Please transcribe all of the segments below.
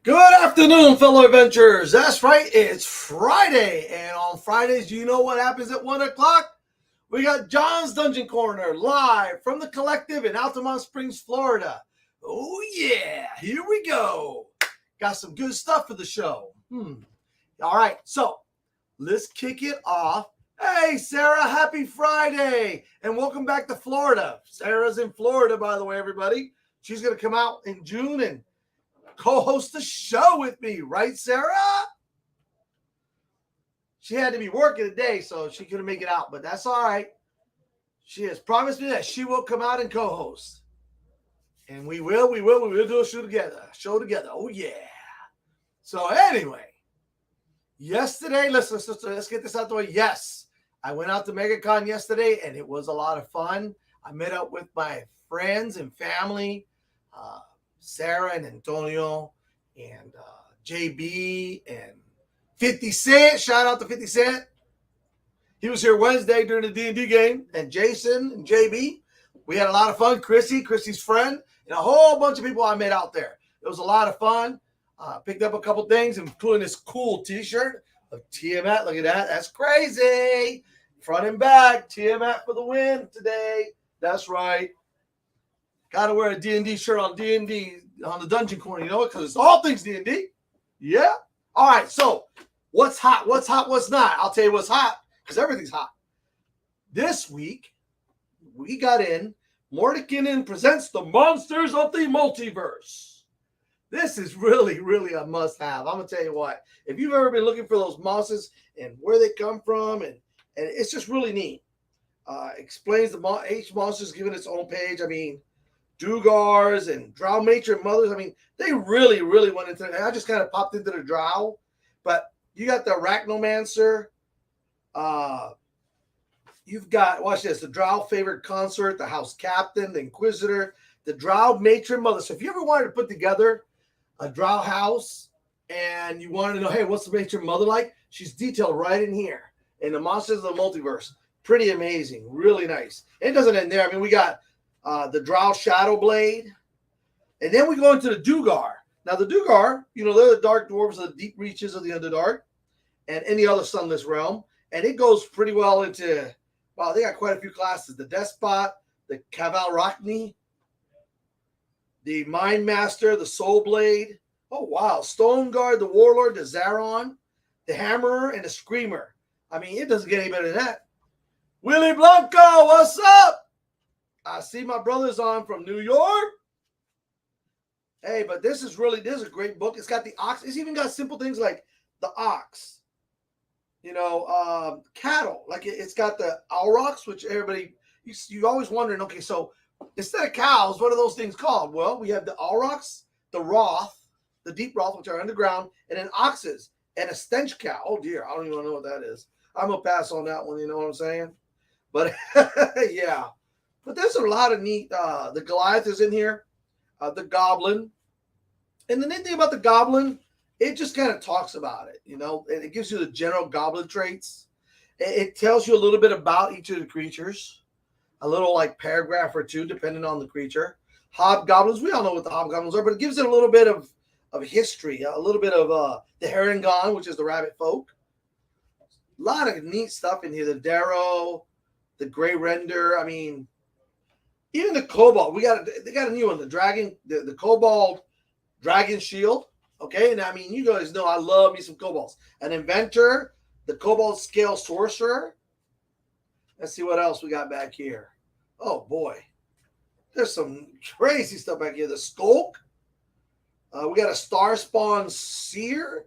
Good afternoon, fellow adventurers. That's right, it's Friday. And on Fridays, do you know what happens at 1 o'clock? We got John's Dungeon Corner live from the Collective in Altamont Springs, Florida. Oh, yeah, here we go. Got some good stuff for the show. All right, so let's kick it off. Hey, Sarah, happy Friday. And welcome back to Florida. Sarah's in Florida, by the way, everybody. She's going to come out in June and co-host the show with me, right, Sarah? She had to be working today, so she couldn't make it out, but that's all right. She has promised me that she will come out and co-host. And we will do a show together. Oh, yeah. So anyway, yesterday, let's get this out the way. Yes, I went out to MegaCon yesterday, and it was a lot of fun. I met up with my friends and family, Sarah and Antonio and JB and 50 Cent. Shout out to 50 Cent. He was here Wednesday during the D&D game. And Jason and JB. We had a lot of fun. Chrissy's friend, and a whole bunch of people I met out there. It was a lot of fun. Picked up a couple things, including this cool t-shirt of Tiamat. Look at that. That's crazy. Front and back. Tiamat for the win today. That's right. Got to wear a D&D shirt on D&D on the Dungeon Corner, you know it, because it's all things D&D. Yeah. All right. So what's hot? What's not? I'll tell you what's hot, because everything's hot. This week, we got in Mordenkainen presents The Monsters of the Multiverse. This is really, really a must-have. I'm going to tell you what. If you've ever been looking for those monsters and where they come from, and it's just really neat. Explains each monster's given its own page. I mean, Dugars and Drow Matron Mothers. I mean, they really, really went into it. I just kind of popped into the Drow. But you got the Arachnomancer. You've got, watch this, the Drow favorite consort, the House Captain, the Inquisitor, the Drow Matron Mother. So if you ever wanted to put together a Drow house and you wanted to know, hey, what's the Matron Mother like? She's detailed right in here. In the Monsters of the Multiverse. Pretty amazing. Really nice. It doesn't end there. I mean, we got the Drow Shadowblade. And then we go into the Dugar. Now, the Dugar, you know, they're the dark dwarves of the deep reaches of the Underdark and any other sunless realm. And it goes pretty well into, wow, they got quite a few classes. The Despot, the Cavalrachni, the Mind Master, the Soul Blade. Oh, wow. Stone Guard, the Warlord, the Zaron, the Hammerer, and the Screamer. I mean, it doesn't get any better than that. Willie Blanco, what's up? I see my brothers on from New York. Hey, but this is a great book. It's got the ox. It's even got simple things like the ox. You know, cattle. Like it's got the aurochs, which everybody, you always wondering, okay, so instead of cows, what are those things called? Well, we have the aurochs, the Roth, the deep Roth, which are underground, and then oxes, and a stench cow. Oh, dear, I don't even know what that is. I'm going to pass on that one, you know what I'm saying? But, yeah. But there's a lot of neat, the Goliath is in here, the Goblin. And the neat thing about the Goblin, it just kind of talks about it, you know, and it gives you the general Goblin traits. It tells you a little bit about each of the creatures, a little like paragraph or two, depending on the creature. Hobgoblins, we all know what the Hobgoblins are, but it gives it a little bit of history, a little bit of the Harengon, which is the rabbit folk. A lot of neat stuff in here. The Darrow, the Grey Render. I mean, even the Cobalt. They got a new one. The Dragon, the Cobalt Dragon Shield. Okay, and I mean, you guys know I love me some Cobalts. An Inventor, the Cobalt Scale Sorcerer. Let's see what else we got back here. Oh boy, there's some crazy stuff back here. The Skulk. We got a Starspawn Seer.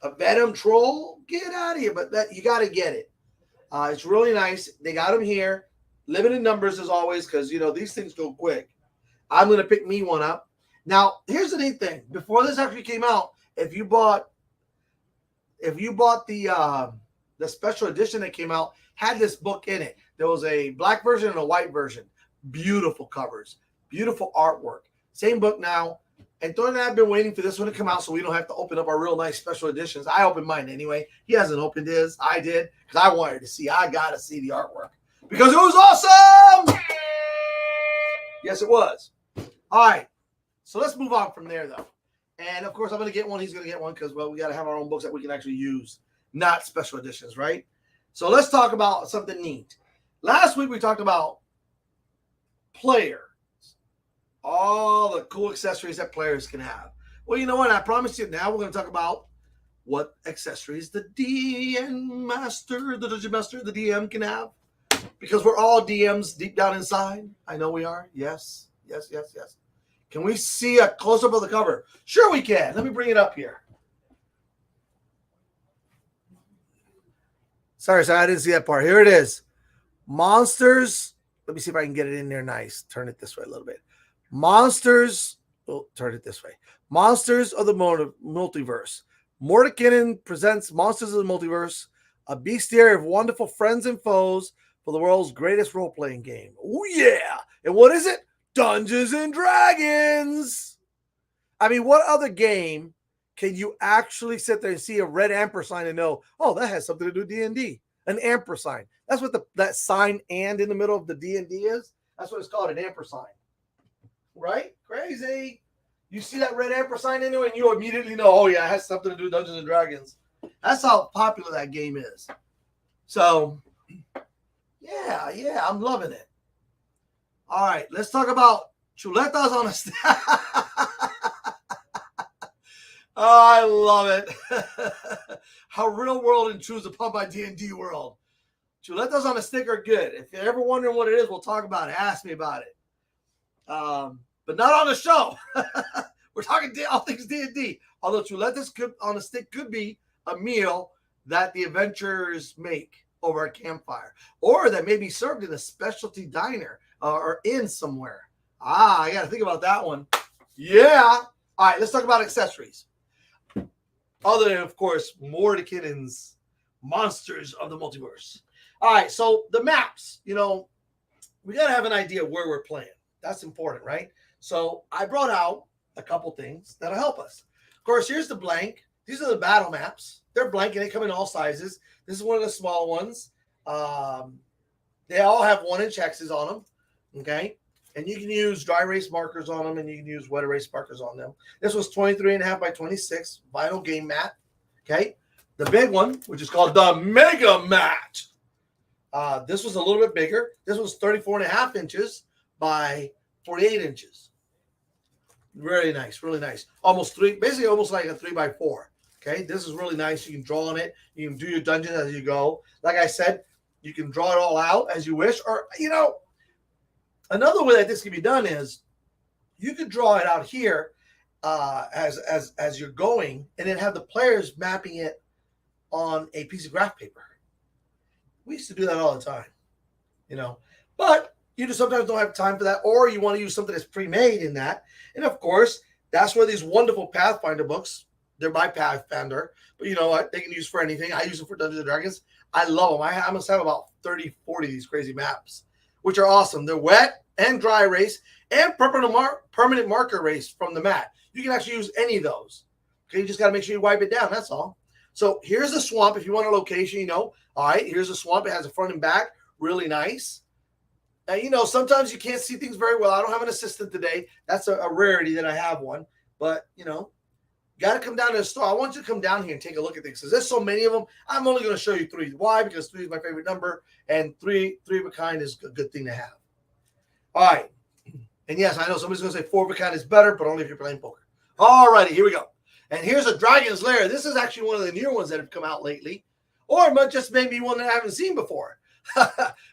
A Venom Troll, get out of here. But you got to get it. It's really nice. They got them here. Limited numbers as always because, you know, these things go quick. I'm going to pick me one up. Now, here's the neat thing. Before this actually came out, if you bought the special edition that came out, had this book in it. There was a black version and a white version. Beautiful covers. Beautiful artwork. Same book now. And Thorne and I have been waiting for this one to come out so we don't have to open up our real nice special editions. I opened mine anyway. He hasn't opened his. I did because I wanted to see. I got to see the artwork because it was awesome. Yes, it was. All right. So let's move on from there, though. And of course, I'm going to get one. He's going to get one because, well, we got to have our own books that we can actually use, not special editions, right? So let's talk about something neat. Last week, we talked about players, all the cool accessories that players can have. Well, you know what? I promise you now we're going to talk about what accessories the DM master, the dungeon master, the DM can have. Because we're all DMs deep down inside. I know we are. Yes, yes, yes, yes. Can we see a close-up of the cover? Sure we can. Let me bring it up here. Sorry, I didn't see that part. Here it is. Monsters. Let me see if I can get it in there nice. Turn it this way a little bit. Monsters. Oh, turn it this way. Monsters of the Multiverse. Mordenkainen presents Monsters of the Multiverse, a bestiary of wonderful friends and foes for the world's greatest role-playing game. Oh, yeah. And what is it? Dungeons and Dragons. I mean, what other game can you actually sit there and see a red ampersand and know, oh, that has something to do with D&D? An ampersand. That's what that sign and in the middle of the D&D is. That's what it's called, an ampersand. Right? Crazy. You see that red ampersand in there and you immediately know, oh, yeah, it has something to do with Dungeons and Dragons. That's how popular that game is. So, yeah, I'm loving it. All right, let's talk about chuletas on a stick. Oh, I love it. How real world intrudes upon my D&D world. Chuletas on a stick are good. If you're ever wondering what it is, we'll talk about it. Ask me about it. But not on the show. We're talking all things D&D. Although chuletas on a stick could be a meal that the adventurers make over a campfire, or that may be served in a specialty diner or inn somewhere. I got to think about that one. Yeah. All right, let's talk about accessories. Other than, of course, Mordenkainen's Monsters of the Multiverse. All right, so the maps, we got to have an idea where we're playing. That's important, right? So I brought out a couple things that'll help us. Of course, here's the blank. These are the battle maps. They're blank and they come in all sizes. This is one of the small ones. They all have 1-inch X's on them. Okay. And you can use dry erase markers on them and you can use wet erase markers on them. This was 23.5 by 26 vinyl game mat. Okay. The big one, which is called the Mega Mat. This was a little bit bigger. This was 34.5 inches by 48 inches. Really nice, really nice. Basically almost like a 3x4. Okay, this is really nice. You can draw on it. You can do your dungeon as you go. Like I said, you can draw it all out as you wish. Or, another way that this can be done is you could draw it out here as you're going and then have the players mapping it on a piece of graph paper. We used to do that all the time, But you just sometimes don't have time for that, or you want to use something that's pre-made in that. And, of course, that's where these wonderful Pathfinder books, they're by Pathfinder, but you know what? They can use for anything. I use them for Dungeons & Dragons. I love them. I must have about 30, 40 of these crazy maps, which are awesome. They're wet and dry erase and permanent marker erase from the mat. You can actually use any of those. Okay, you just got to make sure you wipe it down. That's all. So here's a swamp. If you want a location, all right, here's a swamp. It has a front and back. Really nice. Now, sometimes you can't see things very well. I don't have an assistant today. That's a rarity that I have one. But, got to come down to the store. I want you to come down here and take a look at things because there's so many of them. I'm only going to show you 3. Why? Because 3 is my favorite number, and three of a kind is a good thing to have. All right. And yes, I know somebody's going to say 4 of a kind is better, but only if you're playing poker. All righty, here we go. And here's a Dragon's Lair. This is actually one of the newer ones that have come out lately, or it might just maybe one that I haven't seen before.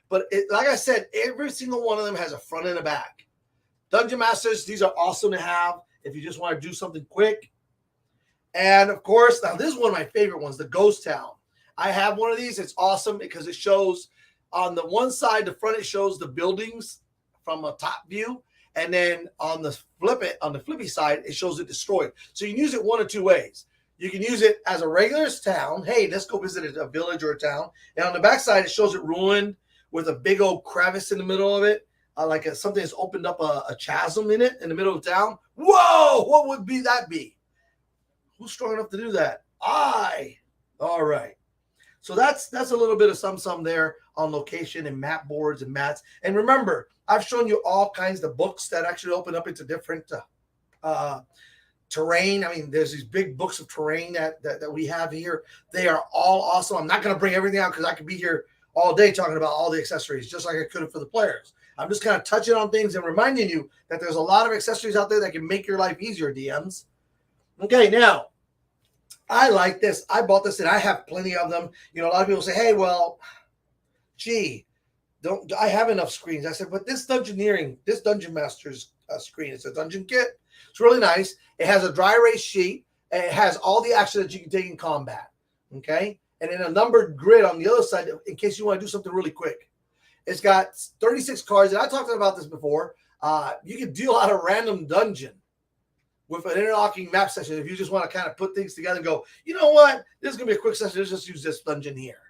But like I said, every single one of them has a front and a back. Dungeon Masters, these are awesome to have if you just want to do something quick. And of course, now this is one of my favorite ones, the Ghost Town. I have one of these. It's awesome because it shows on the one side, the front, it shows the buildings from a top view. And then on the flippy side, it shows it destroyed. So you can use it one of 2 ways. You can use it as a regular town. Hey, let's go visit a village or a town. And on the back side, it shows it ruined with a big old crevice in the middle of it, something that's opened up a chasm in it in the middle of town. Whoa, what would that be? Who's strong enough to do that? All right. So that's a little bit of some there on location and map boards and mats. And remember, I've shown you all kinds of books that actually open up into different terrain. I mean, there's these big books of terrain that we have here. They are all awesome. I'm not going to bring everything out because I could be here all day talking about all the accessories, just like I could have for the players. I'm just kind of touching on things and reminding you that there's a lot of accessories out there that can make your life easier, DMs. Okay, now, I like this. I bought this, and I have plenty of them. You know, a lot of people say, hey, well, gee, don't I have enough screens? I said, but this Dungeoneering, this Dungeon Master's screen, it's a dungeon kit. It's really nice. It has a dry erase sheet, and it has all the action that you can take in combat, okay? And then a numbered grid on the other side in case you want to do something really quick. It's got 36 cards, and I talked about this before. You can deal out a random dungeon with an interlocking map session if you just want to kind of put things together and go, you know what? This is going to be a quick session. Let's just use this dungeon here.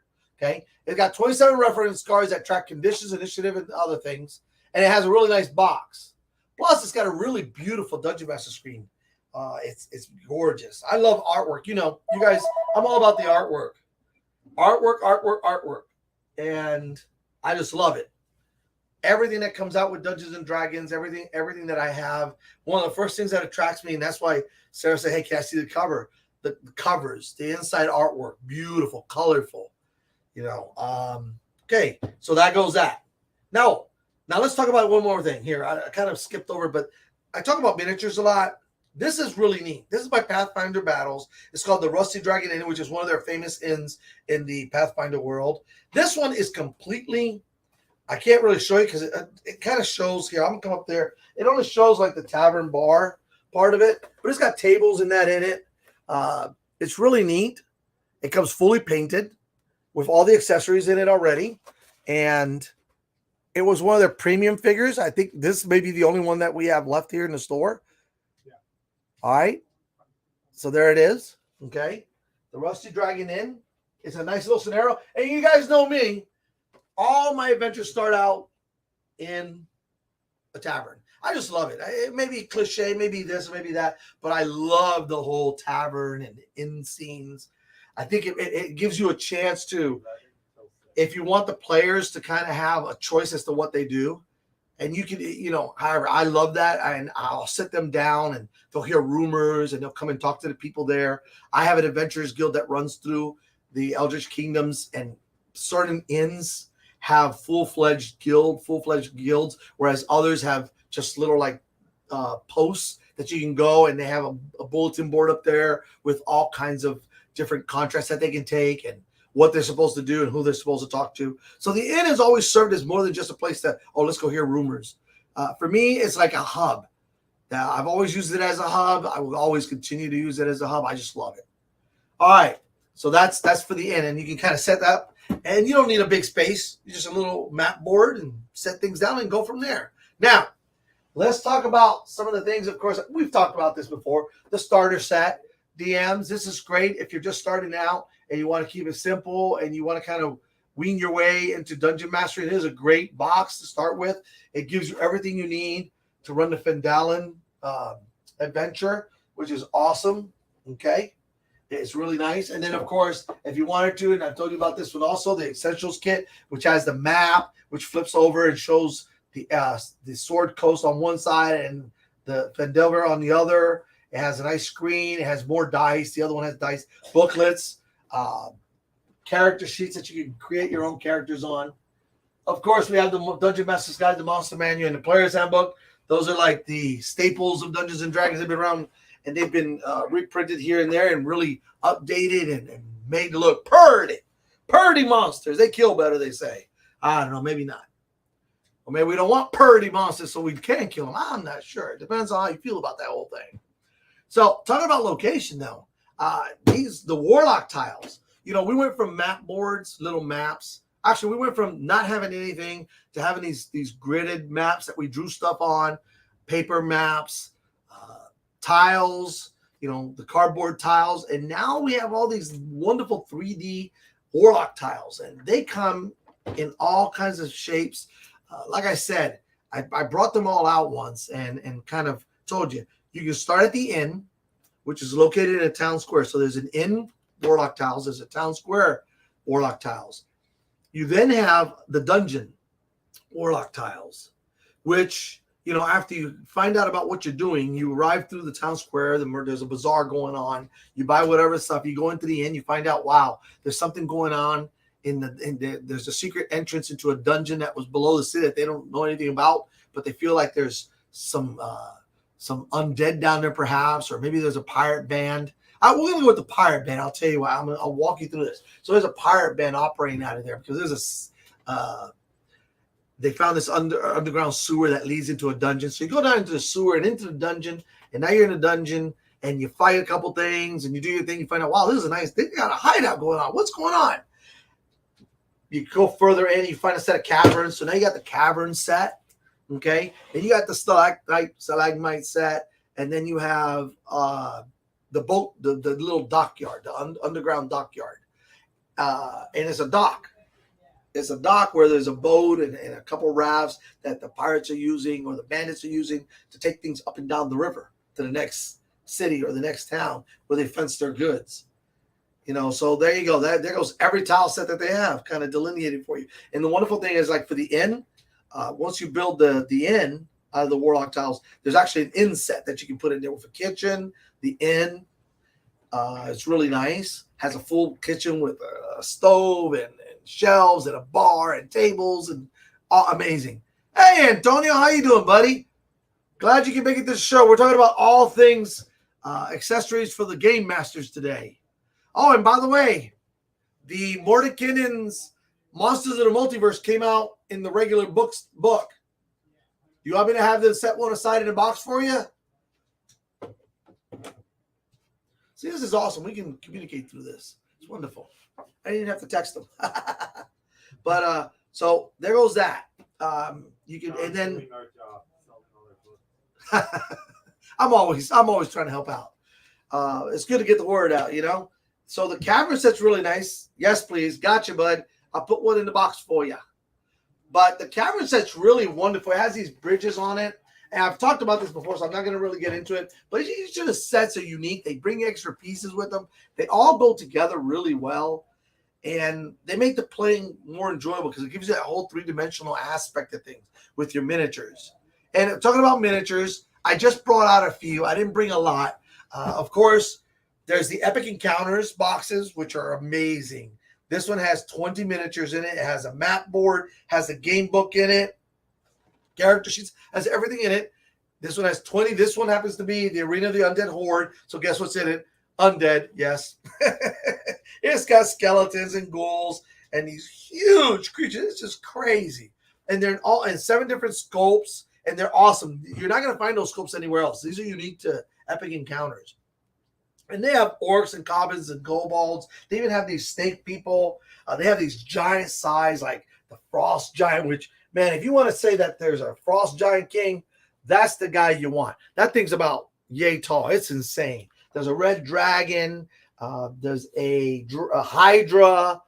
Okay? It's got 27 reference cards that track conditions, initiative, and other things. And it has a really nice box. Plus, it's got a really beautiful Dungeon Master screen. It's gorgeous. I love artwork. You know, you guys, I'm all about the artwork. Artwork. And I just love it. Everything that comes out with Dungeons and Dragons, everything that I have, one of the first things that attracts me, and that's why Sarah said, hey, can I see the cover? The covers, the inside artwork, beautiful, colorful, you know. Okay, so that goes that. Now let's talk about one more thing here. I kind of skipped over, but I talk about miniatures a lot. This is really neat. This is my Pathfinder Battles. It's called the Rusty Dragon Inn, which is one of their famous inns in the Pathfinder world. This one is completely, I can't really show you because it kind of shows here. I'm going to come up there. It only shows like the tavern bar part of it, but it's got tables and that in it. It's really neat. It comes fully painted with all the accessories in it already. And it was one of their premium figures. I think this may be the only one that we have left here in the store. All right. So there it is. Okay. The Rusty Dragon Inn. It's a nice little scenario. And you guys know me. All my adventures start out in a tavern. I just love it. It may be cliche, maybe this, maybe that, but I love the whole tavern and inn scenes. I think it gives you a chance to, if you want the players to kind of have a choice as to what they do, and you can, you know, however, I love that. And I'll sit them down and they'll hear rumors and they'll come and talk to the people there. I have an adventurers guild that runs through the Eldritch Kingdoms, and certain inns have full-fledged guilds, whereas others have just little like posts that you can go, and they have a bulletin board up there with all kinds of different contracts that they can take and what they're supposed to do and who they're supposed to talk to. So the inn has always served as more than just a place that, oh, let's go hear rumors. For me, it's like a hub. Now, I've always used it as a hub. I will always continue to use it as a hub. I just love it. All right. So that's for the inn, and you can kind of set that up. And you don't need a big space. You just a little map board and set things down and go from there. Now, let's talk about some of the things. Of course, we've talked about this before. The starter set, DMs. This is great if you're just starting out and you want to keep it simple and you want to kind of wean your way into Dungeon Mastery. It is a great box to start with. It gives you everything you need to run the Phandalin adventure, which is awesome. Okay. It's really nice. And then, of course, if you wanted to, and I've told you about this one also, the Essentials Kit, which has the map, which flips over and shows the Sword Coast on one side and the Phandelver on the other. It has a nice screen. It has more dice. The other one has dice, booklets, character sheets that you can create your own characters on. Of course, we have the Dungeon Master's Guide, the Monster Manual, and the Player's Handbook. Those are like the staples of Dungeons and Dragons. They've been around, and they've been reprinted here and there and really updated and made to look purty. Purty monsters. They kill better, they say. I don't know. Maybe not. Or maybe we don't want purty monsters so we can kill them. I'm not sure. It depends on how you feel about that whole thing. So talking about location, though, the Warlock tiles. You know, we went from map boards, little maps. Actually, we went from not having anything to having these gridded maps that we drew stuff on, paper maps, tiles, you know, the cardboard tiles. And now we have all these wonderful 3D Warlock tiles, and they come in all kinds of shapes. Like I said, I brought them all out once and kind of told you, you can start at the inn, which is located in a town square. So there's an inn Warlock tiles. There's a town square Warlock tiles. You then have the dungeon Warlock tiles, which after you find out about what you're doing, you arrive through the town square. There's a bazaar going on. You buy whatever stuff. You go into the inn. You find out, wow, there's something going on there's a secret entrance into a dungeon that was below the city that they don't know anything about, but they feel like there's some undead down there, perhaps, or maybe there's a pirate band. We're gonna go with the pirate band. I'll tell you why. I'll walk you through this. So there's a pirate band operating out of there because there's they found this underground sewer that leads into a dungeon. So you go down into the sewer and into the dungeon, and now you're in a dungeon, and you fight a couple things, and you do your thing. You find out, wow, this is a nice thing. They got a hideout going on. What's going on? You go further in, you find a set of caverns. So now you got the cavern set, okay? And you got the stalagmite set, and then you have the boat, the little dockyard, the underground dockyard. And it's a dock. It's a dock where there's a boat and a couple rafts that the pirates are using or the bandits are using to take things up and down the river to the next city or the next town where they fence their goods. So there you go. There goes every tile set that they have kind of delineated for you. And the wonderful thing is, like for the inn, once you build the inn out of the Warlock tiles, there's actually an inn set that you can put in there with a kitchen. The inn, it's really nice. Has a full kitchen with a stove and shelves and a bar and tables and amazing. Hey, Antonio, how you doing, buddy? Glad you can make it to the show. We're talking about all things accessories for the Game Masters today. Oh, and by the way, the Mordenkainen's Monsters of the Multiverse came out in the regular book. You want me to have them set one aside in a box for you? See, this is awesome. We can communicate through this. It's wonderful. I didn't have to text them. But so there goes that. You can, and then I'm always trying to help out. It's good to get the word out, So the cavern set's really nice. Yes, please. Gotcha, bud. I'll put one in the box for you. But the cavern set's really wonderful. It has these bridges on it. And I've talked about this before, so I'm not going to really get into it. But each of the sets are unique. They bring extra pieces with them. They all go together really well. And they make the playing more enjoyable because it gives you that whole three-dimensional aspect of things with your miniatures. And talking about miniatures, I just brought out a few. I didn't bring a lot. Of course, there's the Epic Encounters boxes, which are amazing. This one has 20 miniatures in it. It has a map board, has a game book in it, character sheets, has everything in it. This one has 20. This one happens to be the Arena of the Undead Horde. So guess what's in it? Undead, yes. It's got skeletons and ghouls and these huge creatures. It's just crazy. And they're all in 7 different scopes, and they're awesome. You're not going to find those scopes anywhere else. These are unique to Epic Encounters. And they have orcs and goblins and kobolds. They even have these snake people. They have these giant size, like the Frost Giant, which, man, if you want to say that there's a Frost Giant King, that's the guy you want. That thing's about yay tall. It's insane. There's a red dragon. There's a hydra.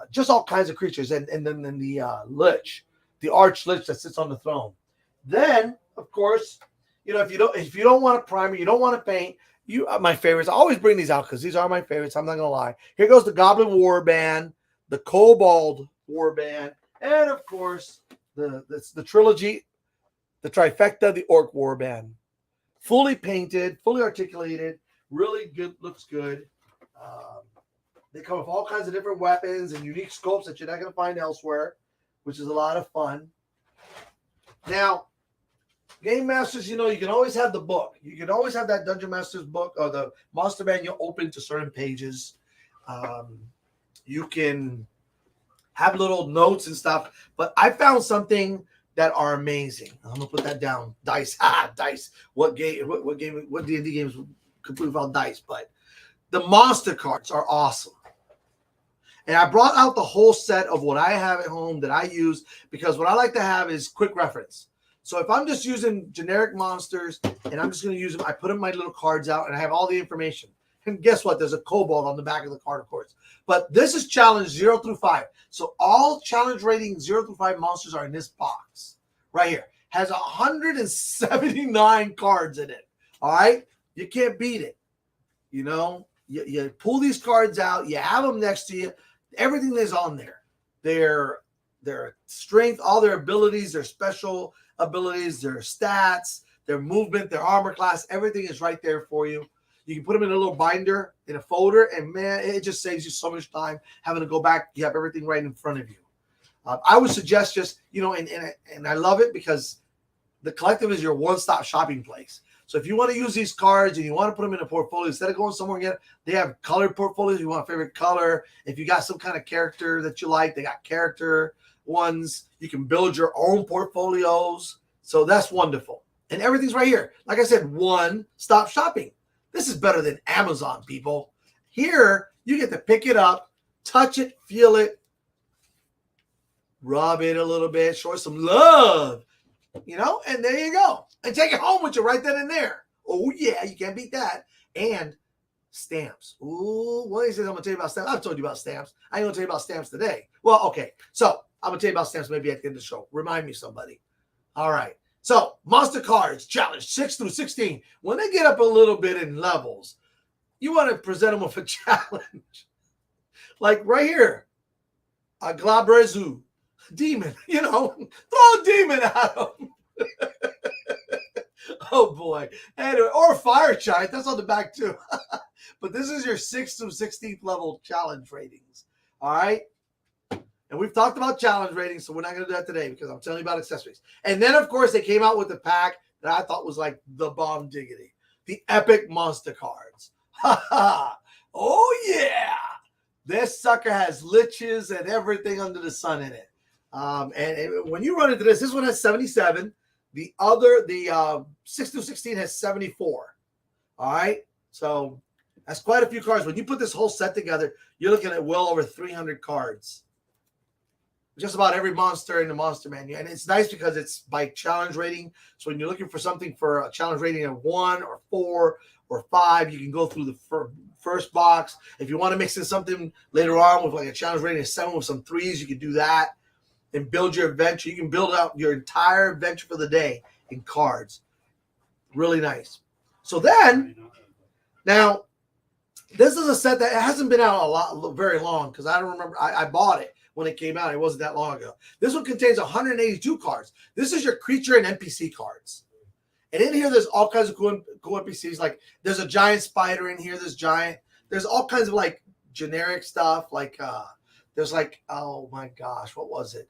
Just all kinds of creatures. And then the lich, the arch lich that sits on the throne. Then, of course, if you don't want a primer, you don't want to paint, my favorites. I always bring these out because these are my favorites. I'm not gonna lie. Here goes the Goblin Warband, the Kobold Warband, and of course the trilogy, the trifecta, the Orc Warband. Fully painted, fully articulated, really good. Looks good. They come with all kinds of different weapons and unique scopes that you're not gonna find elsewhere, which is a lot of fun. Now, Game Masters, you can always have the book. You can always have that Dungeon Masters book or the Monster Manual open to certain pages. You can have little notes and stuff. But I found something that are amazing. I'm gonna put that down. Dice, dice. What D&D games complete without dice? But the monster cards are awesome. And I brought out the whole set of what I have at home that I use because what I like to have is quick reference. So if I'm just using generic monsters and I'm just going to use them, I put in my little cards out and I have all the information. And guess what? There's a kobold on the back of the card, of course. But this is challenge 0 through 5. So all challenge rating 0 through 5 monsters are in this box right here. Has 179 cards in it. All right? You can't beat it. You pull these cards out. You have them next to you. Everything is on there. Their strength, all their abilities, their special abilities, their stats, their movement, their armor class. Everything is right there for you. You can put them in a little binder, in a folder, and man, it just saves you so much time having to go back. You have everything right in front of you. I would suggest just, and I love it because the collective is your one-stop shopping place. So if you want to use these cards and you want to put them in a portfolio, instead of going somewhere again, they have colored portfolios. You want a favorite color. If you got some kind of character that you like, they got character ones. You can build your own portfolios. So that's wonderful. And everything's right here. Like I said, one-stop shopping. This is better than Amazon, people. Here, you get to pick it up, touch it, feel it, rub it a little bit, show it some love, and there you go. And take it home with you right then and there. Oh, yeah, you can't beat that. And stamps. Ooh, what is it? I'm going to tell you about stamps. I've told you about stamps. I ain't going to tell you about stamps today. Well, okay. So I'm going to tell you about stamps maybe at the end of the show. Remind me, somebody. All right. So, Monster Cards Challenge 6 through 16. When they get up a little bit in levels, you want to present them with a challenge. Like right here, a Glabrezu demon, throw a demon at them. Oh, boy. Anyway, or Fire Giant. That's on the back, too. But this is your 6th through 16th level challenge ratings. All right? And we've talked about challenge ratings, so we're not going to do that today because I'm telling you about accessories. And then, of course, they came out with the pack that I thought was like the bomb diggity. The Epic Monster Cards. Ha ha. Oh, yeah. This sucker has liches and everything under the sun in it. And when you run into this one has 77. The 6 through 16 has 74. All right? So that's quite a few cards. When you put this whole set together, you're looking at well over 300 cards. Just about every monster in the monster manual. And it's nice because it's by challenge rating. So when you're looking for something for a challenge rating of 1 or 4 or 5, you can go through the first box. If you want to mix in something later on with like a challenge rating of 7 with some 3s, you can do that and build your adventure. You can build out your entire adventure for the day in cards. Really nice. So then, now, this is a set that hasn't been out very long because I don't remember. I bought it when it came out. It wasn't that long ago. This one contains 182 cards. This is your creature and NPC cards. And in here, there's all kinds of cool NPCs. Like there's a giant spider in here. There's all kinds of like generic stuff. Like there's like, oh my gosh, what was it?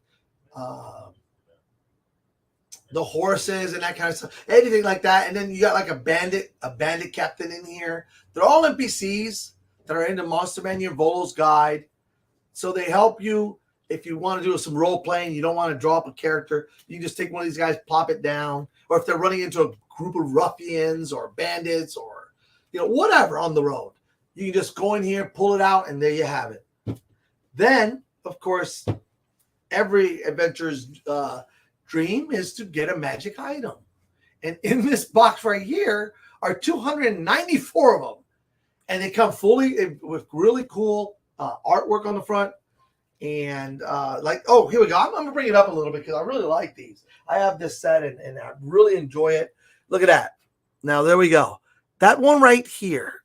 The horses and that kind of stuff. Anything like that. And then you got like a bandit captain in here. They're all NPCs that are in the Monster Manual Volo's Guide. So they help you if you want to do some role playing. You don't want to draw up a character. You can just take one of these guys, plop it down. Or if they're running into a group of ruffians or bandits or whatever on the road, you can just go in here, pull it out, and there you have it. Then, of course, every adventurer's dream is to get a magic item. And in this box right here are 294 of them. And they come fully with really cool artwork on the front. And here we go. I'm going to bring it up a little bit because I really like these. I have this set and I really enjoy it. Look at that. Now, there we go. That one right here.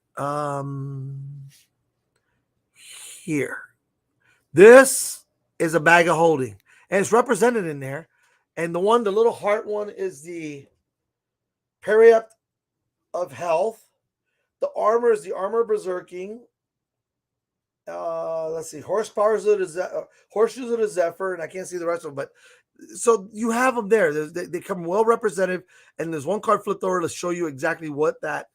Here. This is a bag of holding. And it's represented in there. And the little heart one is the Periapt of Health. The armor is the Armor of Berserking. Let's see, Horseshoes of the Zephyr, and I can't see the rest of them, but so you have them there. They come well represented, and there's one card flipped over to show you exactly what that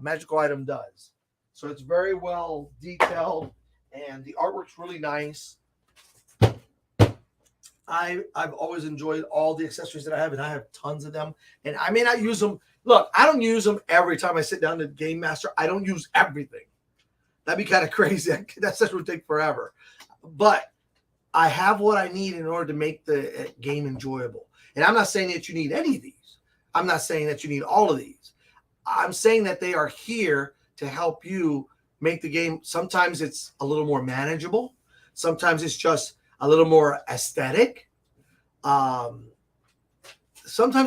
magical item does. So it's very well detailed, and the artwork's really nice. I've always enjoyed all the accessories that I have, and I have tons of them, and I may not use them. Look, I don't use them every time I sit down to Game Master. I don't use everything. That'd be kind of crazy. That session would take forever. But I have what I need in order to make the game enjoyable. And I'm not saying that you need any of these. I'm not saying that you need all of these. I'm saying that they are here to help you make the game. Sometimes it's a little more manageable. Sometimes it's just a little more aesthetic. Sometimes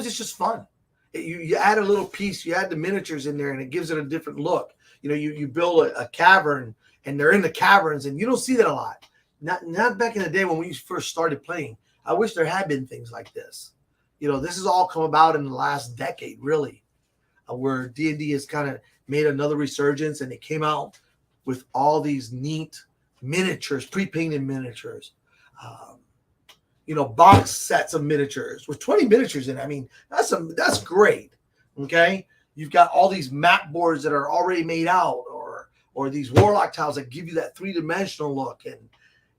it's just fun. You add a little piece. You add the miniatures in there, and it gives it a different look. You build a cavern, and they're in the caverns, and you don't see that a lot. Not back in the day when we first started playing. I wish there had been things like this. This has all come about in the last decade, really, where D&D has kind of made another resurgence, and it came out with all these neat miniatures, pre-painted miniatures, box sets of miniatures with 20 miniatures in it. I mean, that's great. Okay, you've got all these map boards that are already made out, or these warlock tiles that give you that three-dimensional look, and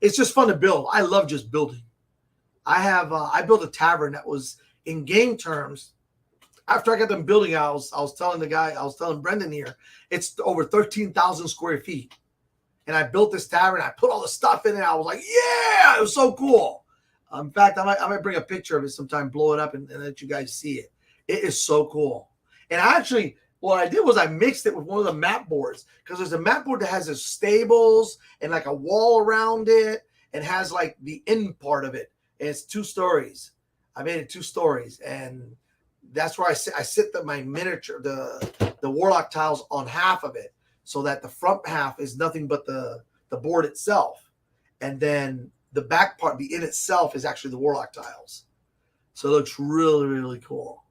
it's just fun to build. I love just building. I built a tavern that was, in game terms, after I got them building, I was telling Brendan here, it's over 13,000 square feet. And I built this tavern. I put all the stuff in it. I was like, yeah, it was so cool. In fact, I might bring a picture of it sometime, blow it up, and let you guys see it. It is so cool. And actually, what I did was I mixed it with one of the map boards, because there's a map board that has the stables and like a wall around it and has like the end part of it. And it's 2 stories. I made it 2 stories. And that's where I sit my miniature, the warlock tiles on half of it, so that the front half is nothing but the board itself. And then the back part, the inn itself, is actually the warlock tiles. So it looks really, really cool.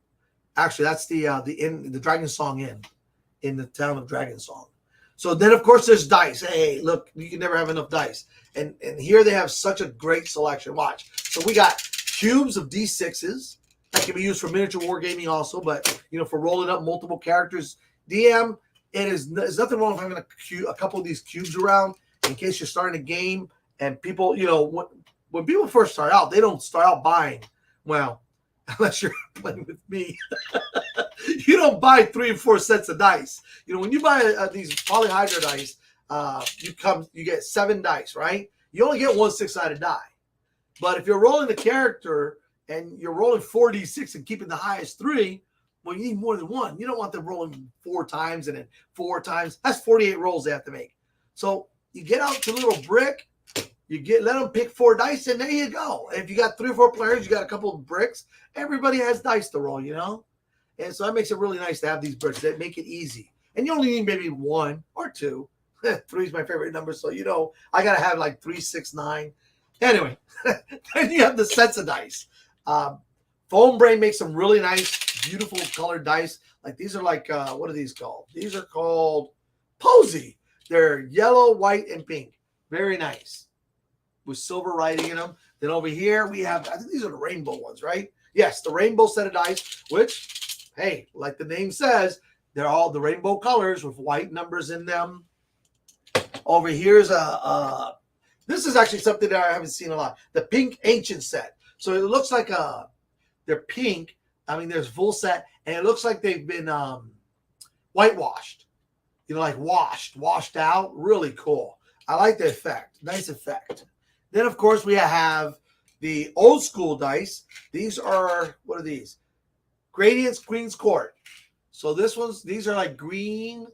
Actually, that's the inn, the Dragonsong Inn in the town of Dragonsong. So then, of course, there's dice. Hey, look, you can never have enough dice. And here they have such a great selection. Watch. So we got cubes of D6s that can be used for miniature wargaming also, but, for rolling up multiple characters. DM, there's nothing wrong with having a couple of these cubes around in case you're starting a game. And people, when people first start out, they don't start out buying, well, unless you're playing with me, you don't buy 3 or 4 sets of dice. When you buy these polyhydra dice, you get 7 dice, right? You only get 1 6-sided die. But if you're rolling the character and you're rolling 4d6 and keeping the highest 3, well, you need more than 1. You don't want them rolling 4 times and then 4 times. That's 48 rolls they have to make. So you get out to a little brick. Let them pick 4 dice, and there you go. If you got 3 or 4 players, you got a couple of bricks. Everybody has dice to roll, And so that makes it really nice to have these bricks that make it easy. And you only need maybe 1 or 2. 3 is my favorite number, so I gotta have like 3, 6, 9. Anyway, then you have the sets of dice. Foam Brain makes some really nice, beautiful colored dice. Like these are like what are these called? These are called Posy. They're yellow, white, and pink. Very nice, with silver writing in them. Then over here we have, I think these are the rainbow ones, right? Yes, the rainbow set of dice, which, hey, like the name says, they're all the rainbow colors with white numbers in them. Over here's this is actually something that I haven't seen a lot. The pink ancient set. So it looks like they're pink. I mean, there's full set, and it looks like they've been whitewashed. Like washed out. Really cool. I like the effect. Nice effect. Then, of course, we have the old school dice. These are, what are these? Gradients Queen's Court. So these are like green,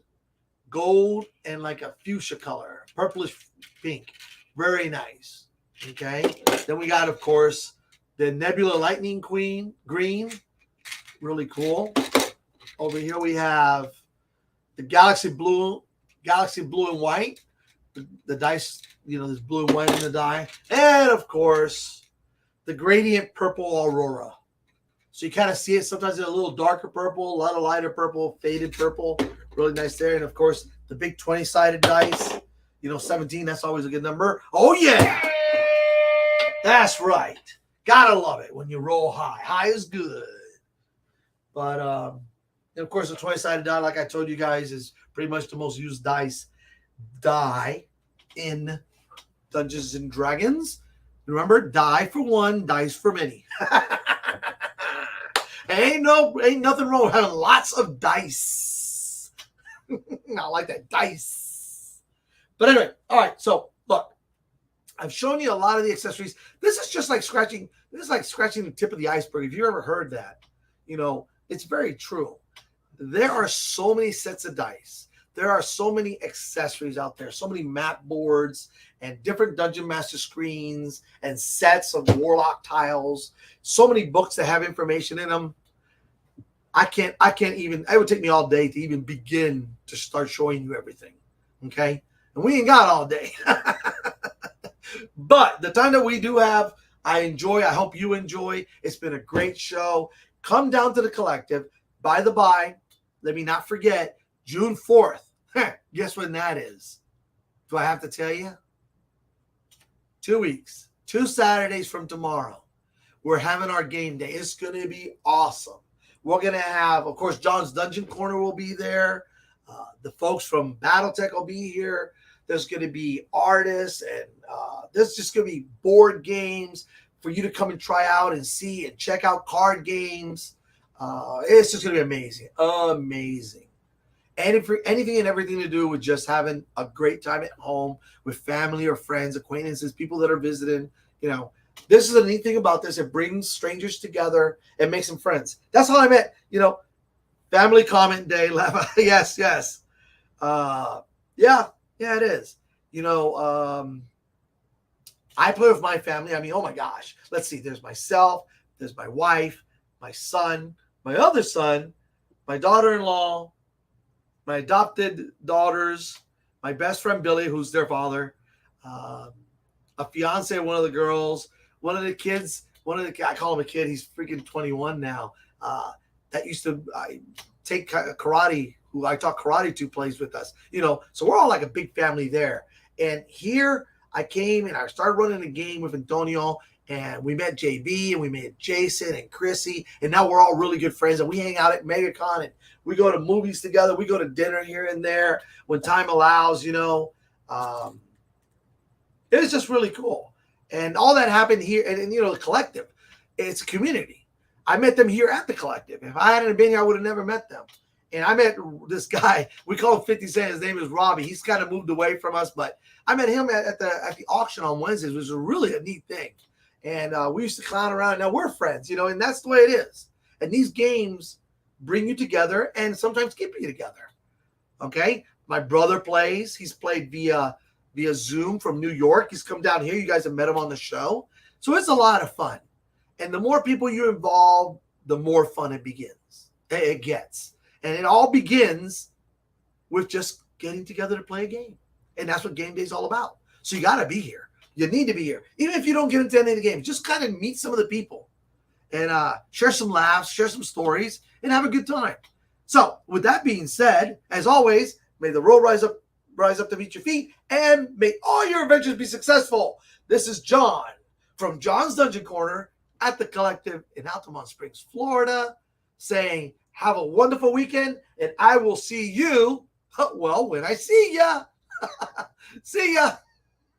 gold, and like a fuchsia color, purplish pink. Very nice. Okay. Then we got, of course, the Nebula Lightning Queen, green. Really cool. Over here we have the Galaxy Blue and White. The dice, there's blue and white in the die. And, of course, the Gradient Purple Aurora. So you kind of see it. Sometimes it's a little darker purple, a lot of lighter purple, faded purple. Really nice there. And, of course, the big 20-sided dice. 17, that's always a good number. Oh, yeah. That's right. Gotta love it when you roll high. High is good. But, and of course, the 20-sided die, like I told you guys, is pretty much the most used die in Dungeons and Dragons. Remember, die for one, dice for many. ain't nothing wrong with having lots of dice. I like that, dice. But anyway, all right. So look, I've shown you a lot of the accessories. This is just like scratching. This is like scratching the tip of the iceberg. If you ever heard that, it's very true. There are so many sets of dice. There are so many accessories out there, so many map boards and different Dungeon Master screens and sets of Warlock tiles, so many books that have information in them. I can't even, it would take me all day to even begin to start showing you everything. Okay. And we ain't got all day, but the time that we do have, I hope you enjoy. It's been a great show. Come down to the Collective. By the by, let me not forget, June 4th. Guess when that is? Do I have to tell you? 2 weeks. 2 Saturdays from tomorrow. We're having our game day. It's going to be awesome. We're going to have, of course, John's Dungeon Corner will be there. The folks from Battletech will be here. There's going to be artists, and there's just going to be board games for you to come and try out and see and check out card games. It's just going to be amazing. Amazing. And for anything and everything to do with just having a great time at home with family or friends, acquaintances, people that are visiting, this is the neat thing about this. It brings strangers together and makes them friends. That's how I met, family comment day. Yes. Yeah, it is. I play with my family. I mean, oh my gosh. Let's see. There's myself. There's my wife, my son, my other son, my daughter-in-law, my adopted daughters, my best friend Billy, who's their father, a fiance of one of the girls, one of the kids, I call him a kid. He's freaking 21 now. That used to take karate, who I taught karate to, plays with us. So we're all like a big family there. And here I came and I started running a game with Antonio, and we met JB and we met Jason and Chrissy, and now we're all really good friends, and we hang out at MegaCon, and we go to movies together. We go to dinner here and there when time allows, It's just really cool. And all that happened here. And the Collective, it's a community. I met them here at the Collective. If I hadn't been here, I would have never met them. And I met this guy. We call him 50 Cent. His name is Robbie. He's kind of moved away from us, but I met him at the auction on Wednesdays, which was really a neat thing. And we used to clown around. Now we're friends, and that's the way it is. And these games bring you together and sometimes keep you together. Okay? My brother plays. He's played via Zoom from New York. He's come down here. You guys have met him on the show. So it's a lot of fun. And the more people you involve, the more fun it gets. And it all begins with just getting together to play a game. And that's what game day is all about. So you got to be here. You need to be here. Even if you don't get into any of the games, just kind of meet some of the people and share some laughs, share some stories, and have a good time. So with that being said, as always, may the road rise up to meet your feet, and may all your adventures be successful. This is John from John's Dungeon Corner at the Collective in Altamont Springs, Florida, saying have a wonderful weekend, and I will see you, when I see ya. See ya.